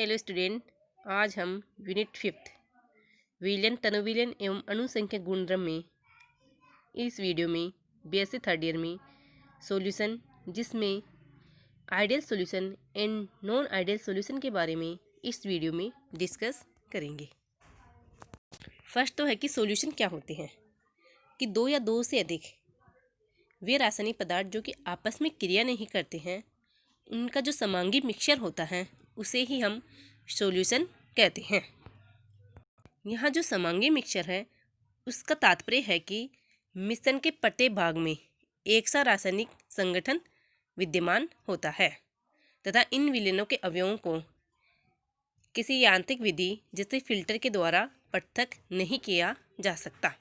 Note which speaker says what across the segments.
Speaker 1: Hello student, आज हम unit 5 विलयन तनुविलयन एवं अणुसंख्या गुणधर्म में इस वीडियो में बीएससी थर्ड ईयर में सॉल्यूशन जिसमें ideal solution and non ideal solution के बारे में इस वीडियो में डिस्कस करेंगे। फर्स्ट तो है कि सॉल्यूशन क्या होते हैं, कि दो या दो से अधिक वे रासायनिक पदार्थ जो कि आपस में क्रिया नहीं करते हैं उनका जो समांगी मिक्सचर होता है उसे ही हम सॉल्यूशन कहते हैं। यहाँ जो समांगी मिक्सचर है उसका तात्पर्य है कि मिश्रण के प्रत्येक भाग में एक सा रासायनिक संगठन विद्यमान होता है तथा इन विलयनों के अवयवों को किसी यांत्रिक विधि जैसे फिल्टर के द्वारा पृथक नहीं किया जा सकता।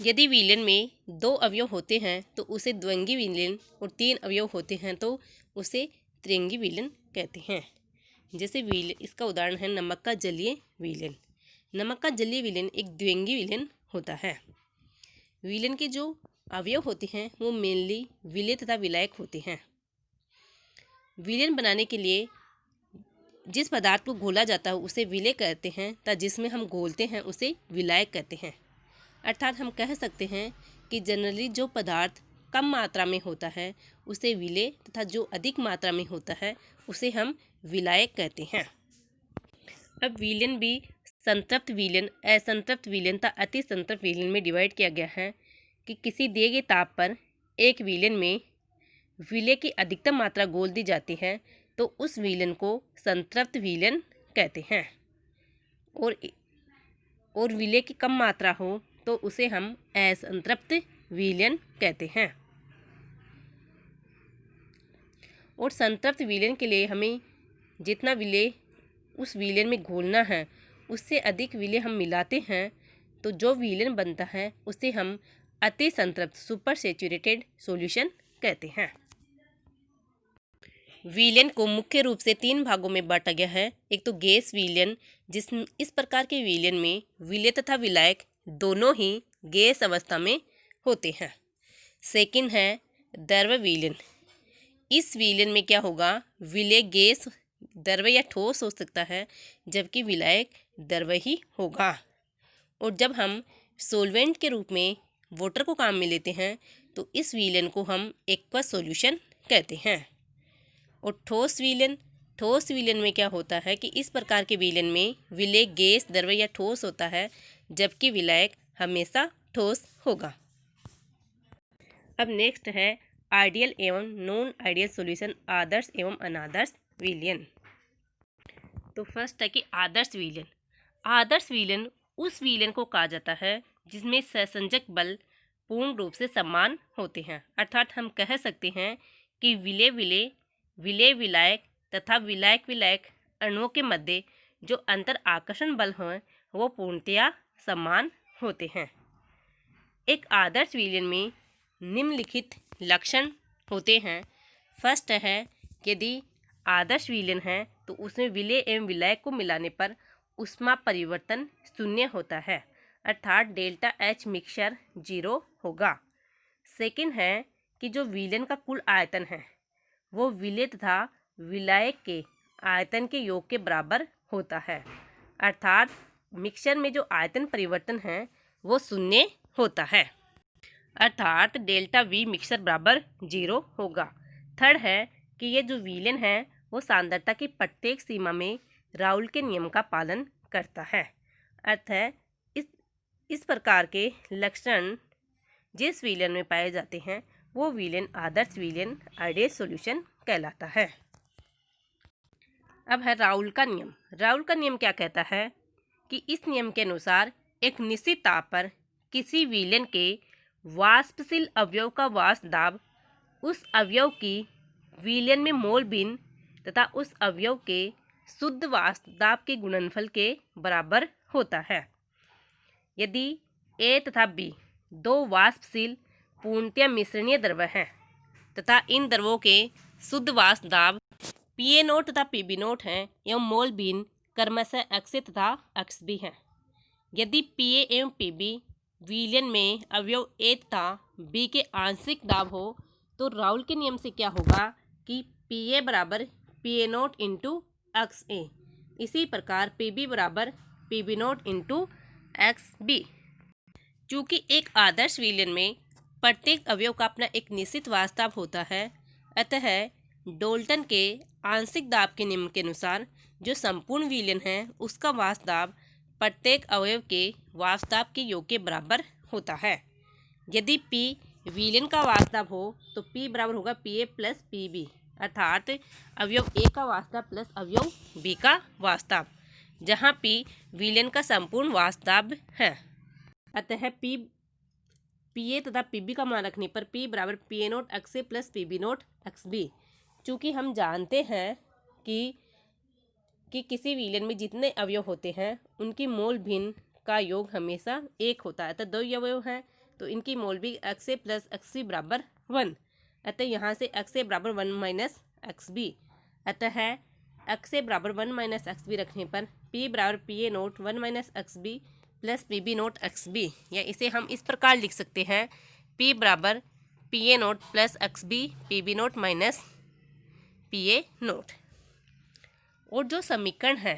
Speaker 1: यदि विलयन में दो अवयव होते हैं तो उसे द्विंगी विलयन और तीन अवयव होते हैं तो उसे त्रिंगी विलयन कहते हैं। जैसे विलयन, इसका उदाहरण है नमक का जलीय विलयन। नमक का जलीय विलयन एक द्विंगी विलयन होता है। विलयन के जो अवयव होते हैं वो मेनली विलेय तथा विलायक होते हैं। विलयन बनाने के लिए जिस पदार्थ को घोला जाता है उसे विलेय कहते हैं तथा जिसमें हम घोलते हैं उसे विलायक कहते हैं। अर्थात हम कह सकते हैं कि जनरली जो पदार्थ कम मात्रा में होता है उसे विलेय तथा जो अधिक मात्रा में होता है उसे हम विलायक कहते हैं। अब विलयन भी संतृप्त विलयन, असंतृप्त विलयन तथा अति संतृप्त विलयन में डिवाइड किया गया है कि किसी दिए गए ताप पर एक विलयन में विलेय की अधिकतम मात्रा घोल दी जाती है तो उस विलयन को संतृप्त विलयन कहते हैं और विलेय की कम मात्रा हो तो उसे हम असंतृप्त विलयन कहते हैं। और संतृप्त विलयन के लिए हमें जितना विलेय उस विलयन में घोलना है उससे अधिक विलेय हम मिलाते हैं तो जो विलयन बनता है उसे हम अति संतृप्त सुपर सैचुरेटेड सॉल्यूशन कहते हैं। विलयन को मुख्य रूप से तीन भागों में बांटा गया है। एक तो गैस विलयन, इस प्रकार के विलयन में विलेय तथा विलायक दोनों ही गैस अवस्था में होते हैं। सेकंड है द्रव विलयन। इस विलयन में क्या होगा, विलेय गैस, द्रव या ठोस हो सकता है जबकि विलायक द्रव ही होगा। और जब हम सॉल्वेंट के रूप में वाटर को काम में लेते हैं तो इस विलयन को हम एक्वस सॉल्यूशन कहते हैं। और ठोस विलयन में क्या होता है कि इस प्रकार के विलयन में विलेय गैस, द्रव या ठोस होता है जबकि विलायक हमेशा ठोस होगा। अब नेक्स्ट है आइडियल एवं नॉन आइडियल सॉल्यूशन, आदर्श एवं अनादर्श विलयन। तो फर्स्ट है कि आदर्श विलयन। आदर्श विलयन उस विलयन को कहा जाता है जिसमें सहसंयोजक बल पूर्ण रूप से समान होते हैं। अर्थात हम कह सकते हैं कि विलेय विलायक तथा विलायक अणुओं के मध्य जो अंतर आकर्षण बल हैं वो पूर्णतया समान होते हैं। एक आदर्श विलयन में निम्नलिखित लक्षण होते हैं। फर्स्ट है यदि आदर्श विलयन है तो उसमें विलेय एवं विलायक को मिलाने पर ऊष्मा परिवर्तन शून्य होता है, अर्थात डेल्टा H मिक्सचर 0 होगा। सेकंड है कि जो विलयन का कुल आयतन है वो विलेय तथा विलायक के आयतन के योग के बराबर होता है, अर्थात मिक्सचर में जो आयतन परिवर्तन है वो शून्य होता है, अर्थात डेल्टा V मिक्सचर बराबर 0 होगा। थर्ड है कि ये जो विलयन है वो सांद्रता की प्रत्येक सीमा में राउल के नियम का पालन करता है। अर्थ है इस प्रकार के लक्षण जिस विलयन में पाए जाते हैं वो विलयन आदर्श विलयन, आइडियल सॉल्यूशन कहलाता है। अब है राउल का नियम। राउल का नियम क्या कहता है कि इस नियम के अनुसार एक निश्चित ताप पर किसी विलयन के वाष्पशील अवयव का वाष्प दाब उस अवयव की विलयन में मोल भिन्न तथा उस अवयव के शुद्ध वाष्प दाब के गुणनफल के बराबर होता है। यदि A तथा B दो वाष्पशील पूर्णतया मिश्रणीय द्रव हैं तथा इन द्रवों के शुद्ध वाष्प दाब PA0 तथा PB0 हैं एवं मोल भिन्न क्रमशः XA तथा XB हैं। यदि PA एवं PB विलयन में अवयव A तथा B के आंशिक दाब हो तो राउल के नियम से क्या होगा कि PA बराबर PA0 इंटू अक्स ए। इसी प्रकार पी बी बराबर P B not into X B. चूँकि एक आदर्श विलयन में प्रत्येक अवयव का अपना एक निश्चित वास्तव होता है, अतः डाल्टन के आंशिक दाब के नियम के अनुसार जो संपूर्ण विलयन है उसका वास्तव प्रत्येक अवयव के वास्तव के योग के बराबर होता है। यदि P विलयन का वास्तव हो तो P बराबर होगा PA प्लस PB, अर्थात अवयव A का वास्तव प्लस अवयव B का वास्तव, जहाँ P विलयन का संपूर्ण वास्तव है। अतः PA तथा PB का मान रखने पर P बराबर PA not X A plus PB not X B. चूँकि हम जानते हैं कि किसी विलयन में जितने अवयव होते हैं उनकी मोल भिन्न का योग हमेशा एक होता है। अतः दो अवयव हैं तो इनकी मोल भी X A plus X B बराबर 1। अतः यहाँ से एक्स ए बराबर 1 माइनस एक्स बी। अतः एक्स ए बराबर 1 माइनस एक्स बी रखने पर P बराबर P A nought 1 minus X B plus P B note X B, या इसे हम इस प्रकार लिख सकते हैं P बराबर P A nought plus X B P B nought minus P A nought. और जो समीकरण है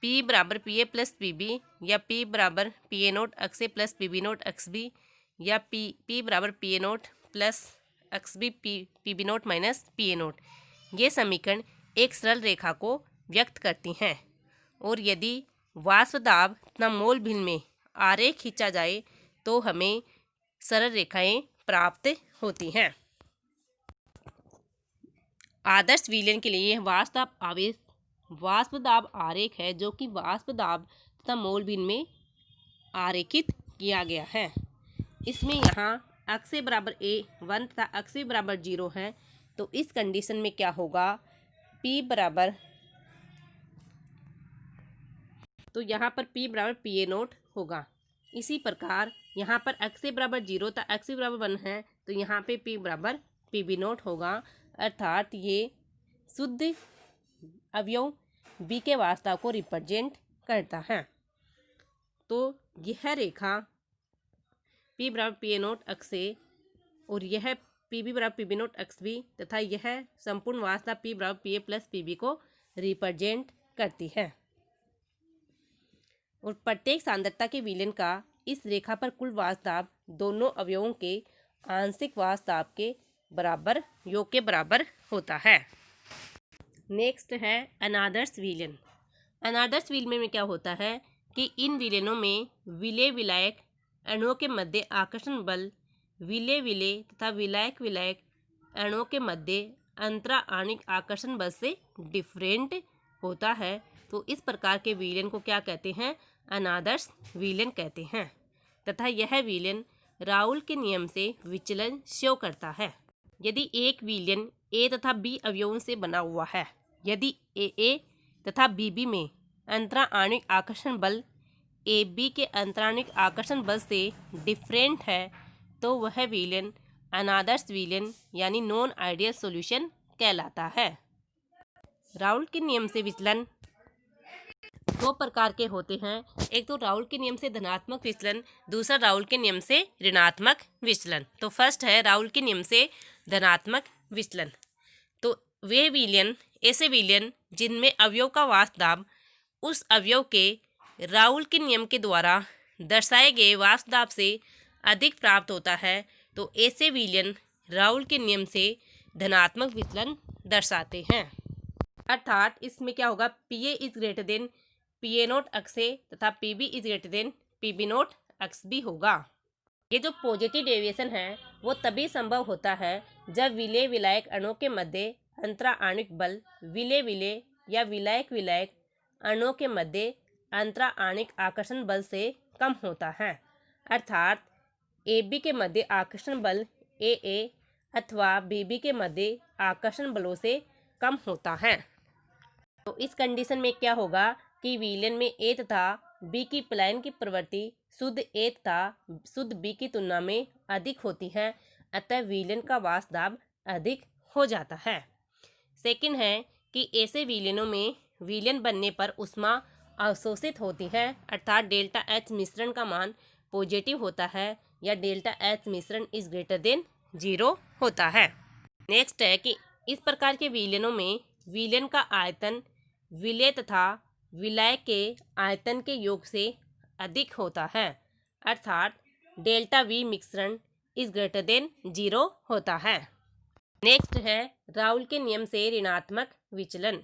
Speaker 1: P बराबर P A plus P B या P बराबर P A note X A plus P B note X B या P बराबर P A nought plus X B P B nought minus P A nought, ये समीकरण एक सरल रेखा को व्यक्त करती हैं। और यदि वाष्प दाब तथा मोल भिन्न में आरेख खींचा जाए तो हमें सरल रेखाएं प्राप्त होती हैं। आदर्श विलयन के लिए यह वाष्प दाब आरेख है जो कि वाष्प दाब तथा मोल भिन्न में आरेखित किया गया है। इसमें यहाँ अक्स ए बराबर A1 तथा अक्स बी बराबर 0 है, तो इस कंडीशन में क्या होगा, P बराबर, तो यहाँ पर P बराबर पी ए नोट होगा। इसी प्रकार यहाँ पर एक्स ए बराबर 0 तथा एक्स बी बराबर 1 है, तो यहाँ पे P बराबर पी बी नोट होगा, अर्थात ये शुद्ध अवयव B के वास्तव को रिप्रेजेंट करता है। तो यह रेखा P बराबर P A note X A और यह पी बी बराबर P B note X B तथा यह संपूर्ण वास्तव P बराबर P A plus P B को रिप्रेजेंट करती है। और प्रत्येक सांद्रता के विलयन का इस रेखा पर कुल वास्तव दोनों अवयवों के आंशिक वास्तव के बराबर योग के बराबर होता है। नेक्स्ट है अनादर्श विलयन। अनादर्श विलयन में क्या होता है कि इन विलयनों में विलेय विलायक अणुओं के मध्य आकर्षण बल विलेय विलेय तथा विलायक विलायक अणुओं के मध्य अंतरा आणिक आकर्षण बल से डिफरेंट होता है। तो इस प्रकार के विलयन को क्या कहते हैं, अनादर्श विलयन कहते हैं। तथा यह विलयन राउल के नियम से विचलन शो करता है। यदि एक विलयन A तथा B अवयवों से बना हुआ है, यदि A तथा B में अंतरा आणिक आकर्षण बल AB के अंतराणिक आकर्षण बल से डिफरेंट है, तो वह विलयन अनादर्श विलयन यानी नॉन आइडियल सॉल्यूशन कहलाता है। राउल के नियम से विचलन दो प्रकार के होते हैं, एक तो राउल के नियम से धनात्मक विचलन, दूसरा राउल के नियम से ऋणात्मक विचलन। तो फर्स्ट है राउल के नियम से धनात्मक विचलन। तो वे विलयन ऐसे विलयन जिनमें अवयव का वास्तव उस अवयव के राउल के नियम के द्वारा दर्शाए गए वास्तव से अधिक प्राप्त होता है, तो ऐसे विलयन राउल के नियम से धनात्मक विचलन दर्शाते हैं। अर्थात इसमें क्या होगा, P A is greater than P A note X A तथा P B is greater than P B note X B होगा। ये जो पॉजिटिव डेविएशन है वो तभी संभव होता है जब विलेय विलायक अणुओं के मध्य अंतरा आणिक बल विलेय विलेय या विलायक विलायक अणुओं के मध्य अंतरा आणिक आकर्षण बल से कम होता है। अर्थात ए बी के मध्य आकर्षण बल ए अथवा बी बी के मध्य आकर्षण बलों से कम होता है। तो इस कंडीशन में क्या होगा कि विलयन में ए तथा बी की पलायन की प्रवृत्ति शुद्ध ए तथा शुद्ध बी की तुलना में अधिक होती है, अतः विलयन का वास्तव अधिक हो जाता है। सेकंड है कि ऐसे विलयनों में विलयन बनने पर ऊष्मा अवशोषित होती है, अर्थात डेल्टा एच मिश्रण का मान पॉजिटिव होता है या डेल्टा एच मिश्रण इज ग्रेटर देन 0 होता है। नेक्स्ट है कि इस प्रकार के विलयनों में विलयन का आयतन विलेय तथा विलायक के आयतन के योग से अधिक होता है, अर्थात डेल्टा वी मिश्रण इज ग्रेटर देन 0 होता है। नेक्स्ट है राउल के नियम से ऋणात्मक विचलन।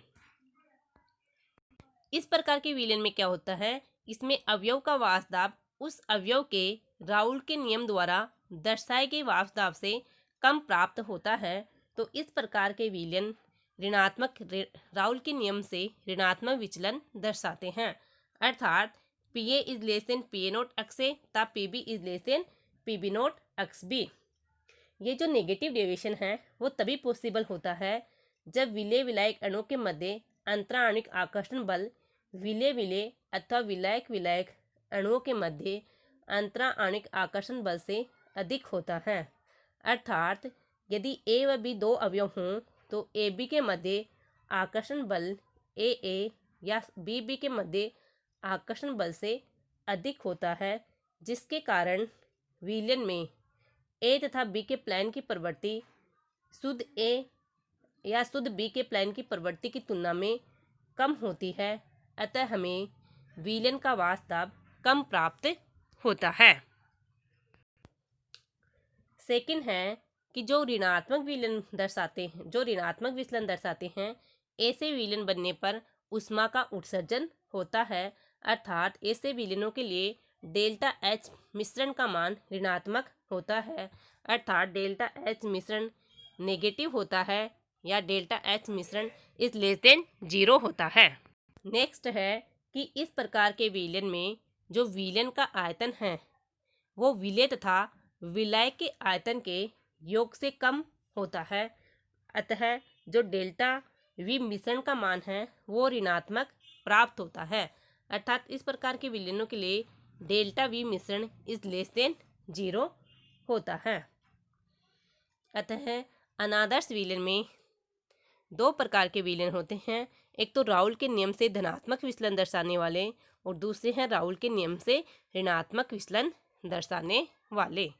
Speaker 1: इस प्रकार के विलयन में क्या होता है, इसमें अवयव का वाष्प दाब उस अवयव के राउल के नियम द्वारा दर्शाए गए वाष्प दाब से कम प्राप्त होता है। तो इस प्रकार के विलयन राउल के नियम से ऋणात्मक विचलन दर्शाते हैं, अर्थात PA is less than PA not X A तथा PB is less than PB not X B. ये जो नेगेटिव डेविएशन है वो तभी पॉसिबल होता है जब विलेय विलायक अणु के मध्य अंतराणिक आकर्षण बल विलेय विलेय अथवा विलायक विलायक अणुओं के मध्य अंतराणिक आकर्षण बल से अधिक होता है, अर्थात यदि ए व बी दो अवयव हों तो ए बी के मध्य आकर्षण बल ए या बी बी के मध्य आकर्षण बल से अधिक होता है, जिसके कारण विलयन में ए तथा बी के प्लेन की प्रवृत्ति शुद्ध ए या शुद्ध बी के प्लेन की प्रवृत्ति की तुलना में कम होती है, अतः हमें विलयन का वाष्प दाब कम प्राप्त होता है। सेकंड है कि जो ऋणात्मक विचलन दर्शाते हैं, ऐसे विलयन बनने पर ऊष्मा का उत्सर्जन होता है, अर्थात ऐसे विलयनों के लिए डेल्टा एच मिश्रण का मान ऋणात्मक होता है, अर्थात डेल्टा एच मिश्रण नेगेटिव होता है या डेल्टा एच मिश्रण इज लेस देन 0 होता है। नेक्स्ट है कि इस प्रकार के विलयन में जो विलयन का आयतन है वो विलेय तथा विलायक के आयतन के योग से कम होता है, अतः जो डेल्टा वी मिश्रण का मान है वो ऋणात्मक प्राप्त होता है, अर्थात इस प्रकार के विलयनों के लिए डेल्टा वी मिश्रण इज लेस देन 0 होता है। अतः अनादर्श विलयन में दो प्रकार के विलयन होते हैं, एक तो राउल के नियम से धनात्मक विचलन दर्शाने वाले और दूसरे हैं राउल के नियम से ऋणात्मक विचलन दर्शाने वाले।